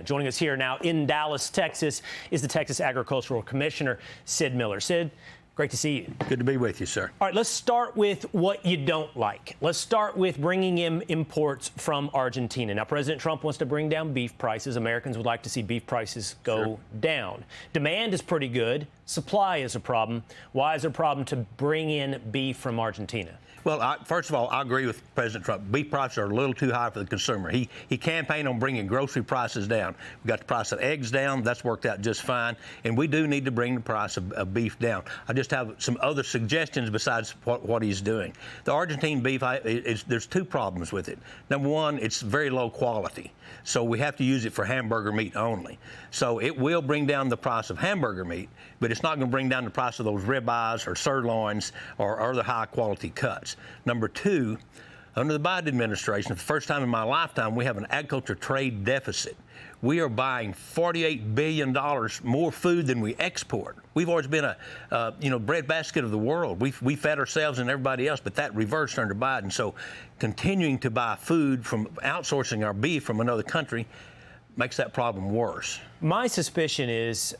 Joining us here now in Dallas, Texas, is the Texas Agricultural Commissioner, Sid Miller. Sid, great to see you. Good to be with you, sir. All right, let's start with what you don't like. Let's start with bringing in imports from Argentina. Now, President Trump wants to bring down beef prices. Americans would like to see beef prices go down. Demand is pretty good. Supply is a problem. Why is it a problem to bring in beef from Argentina? Well, first of all, I agree with President Trump. Beef prices are a little too high for the consumer. He campaigned on bringing grocery prices down. We got the price of eggs down. That's worked out just fine. And we do need to bring the price of beef down. I just have some other suggestions besides what he's doing. The Argentine beef, there's two problems with it. Number one, it's very low quality. So we have to use it for hamburger meat only. So it will bring down the price of hamburger meat, but it's not going to bring down the price of those ribeyes or sirloins or other high quality cuts. Number two, under the Biden administration, for the first time in my lifetime, we have an agriculture trade deficit. We are buying $48 billion more food than we export. We've always been a breadbasket of the world. We fed ourselves and everybody else, but that reversed under Biden. So continuing to buy food from outsourcing our beef from another country makes that problem worse. My suspicion is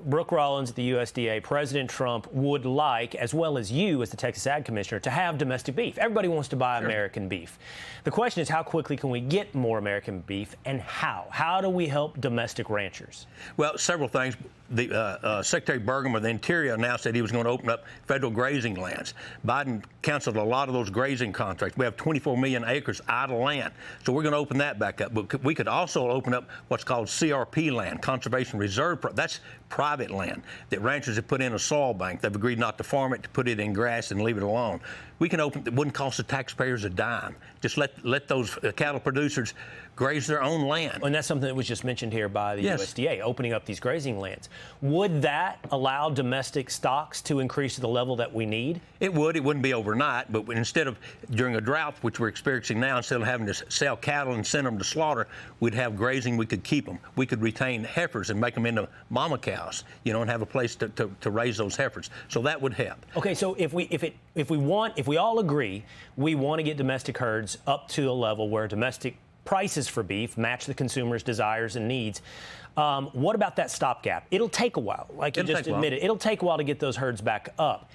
Brooke Rollins at the USDA, President Trump would like, as well as you as the Texas Ag Commissioner, to have domestic beef. Everybody wants to buy American beef. The question is, how quickly can we get more American beef, and how? How do we help domestic ranchers? Well, several things. The Secretary Burgum of the Interior announced that he was going to open up federal grazing lands. Biden canceled a lot of those grazing contracts. We have 24 million acres idle land, so we're going to open that back up. But we could also open up what's called CRP land, Conservation Reserve. That's private land that ranchers have put in a soil bank. They've agreed not to farm it, to put it in grass and leave it alone. We can open. It wouldn't cost the taxpayers a dime. Just let those cattle producers graze their own land. And that's something that was just mentioned here by the USDA, opening up these grazing lands. Would that allow domestic stocks to increase to the level that we need? It would. It wouldn't be overnight, but instead of, during a drought, which we're experiencing now, instead of having to sell cattle and send them to slaughter, we'd have grazing. We could keep them. We could retain heifers and make them into mama cows, and have a place to raise those heifers. So that would help. Okay, so if we all agree we want to get domestic herds up to a level where domestic prices for beef match the consumer's desires and needs, what about that stopgap? It'll take a while, like you just admitted. It'll take a while to get those herds back up.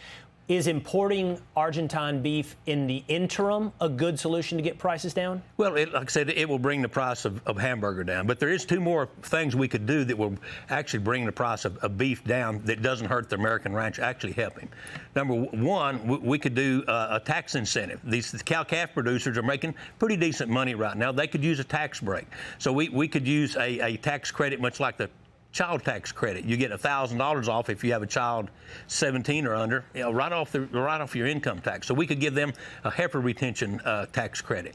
Is importing Argentine beef in the interim a good solution to get prices down? Well, like I said, it will bring the price of hamburger down. But there is two more things we could do that will actually bring the price of beef down that doesn't hurt the American rancher, actually help him. Number one, we could do a tax incentive. These cow-calf producers are making pretty decent money right now. They could use a tax break. So we could use a tax credit much like the child tax credit. You get $1,000 off if you have a child 17 or under, right off your income tax. So we could give them a heifer retention tax credit.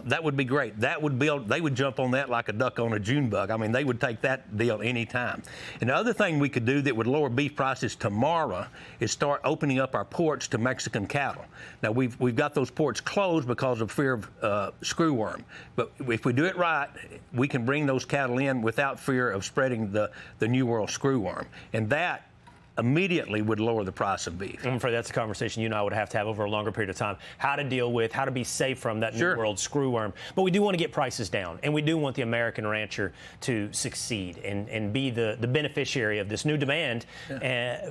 That would be great. They would jump on that like a duck on a June bug. I mean, they would take that deal any time. And the other thing we could do that would lower beef prices tomorrow is start opening up our ports to Mexican cattle. Now we've got those ports closed because of fear of screwworm. But if we do it right, we can bring those cattle in without fear of spreading the New World screwworm, and that immediately would lower the price of beef. I'm afraid that's a conversation you and I would have to have over a longer period of time. How to deal with, how to be safe from that New World screwworm. But we do want to get prices down, and we do want the American rancher to succeed and be the beneficiary of this new demand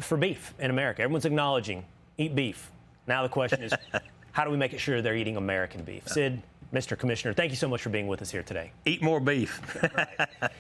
for beef in America. Everyone's acknowledging, eat beef. Now the question is, how do we make it sure they're eating American beef? Sid, Mr. Commissioner, thank you so much for being with us here today. Eat more beef.